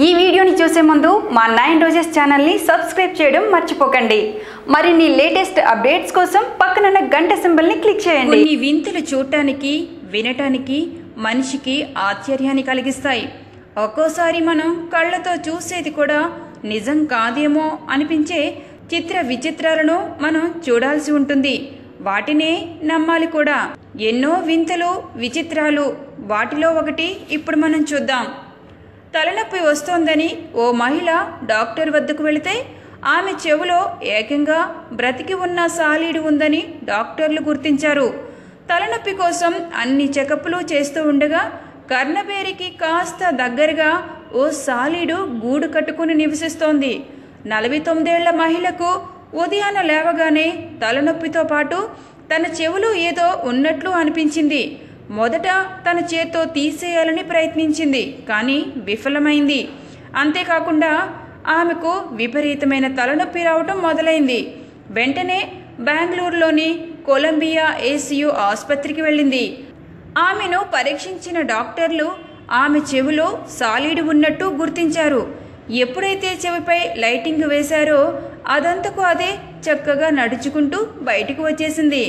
ఈ వీడియోని చూసే ముందు మా 9 రోజెస్ ఛానల్ని సబ్స్క్రైబ్ చేయడం మర్చిపోకండి. మరిన్ని లేటెస్ట్ అప్డేట్స్ కోసం పక్కనున్న గంట సింబల్ని క్లిక్ చేయండి. కొన్ని వింతలు చూడటానికి వినటానికి మనిషికి ఆశ్చర్యాన్ని కలిగిస్తాయి. ఒక్కోసారి మనం కళ్ళతో చూసేది కూడా నిజం కాదేమో అనిపించే చిత్ర విచిత్రాలను మనం చూడాల్సి ఉంటుంది. వాటినే నమ్మాలి కూడా. ఎన్నో వింతలు విచిత్రాలు. వాటిలో ఒకటి ఇప్పుడు మనం చూద్దాం. తలనొప్పి వస్తోందని ఓ మహిళ డాక్టర్ వద్దకు వెళితే ఆమె చెవిలో ఏకంగా బ్రతికి ఉన్న సాలీడు ఉందని డాక్టర్లు గుర్తించారు. తలనొప్పి కోసం అన్ని చెకప్లు చేస్తూ ఉండగా కర్ణబేరికి కాస్త దగ్గరగా ఓ సాలీడు గూడు కట్టుకుని నివసిస్తోంది. 49 ఏళ్ల మహిళకు ఉదయాన లేవగానే తలనొప్పితో పాటు తన చెవిలో ఏదో ఉన్నట్లు అనిపించింది. మొదట తన చేత్తో తీసేయాలని ప్రయత్నించింది, కానీ విఫలమైంది. అంతేకాకుండా ఆమెకు విపరీతమైన తలనొప్పి రావటం మొదలైంది. వెంటనే బెంగళూరులోని కొలంబియా ఏసీయూ ఆసుపత్రికి వెళ్ళింది. ఆమెను పరీక్షించిన డాక్టర్లు ఆమె చెవిలో సాలీడు ఉన్నట్టు గుర్తించారు. ఎప్పుడైతే చెవిపై లైటింగ్ వేశారో అదంతకు అదే చక్కగా నడుచుకుంటూ బయటికి వచ్చేసింది.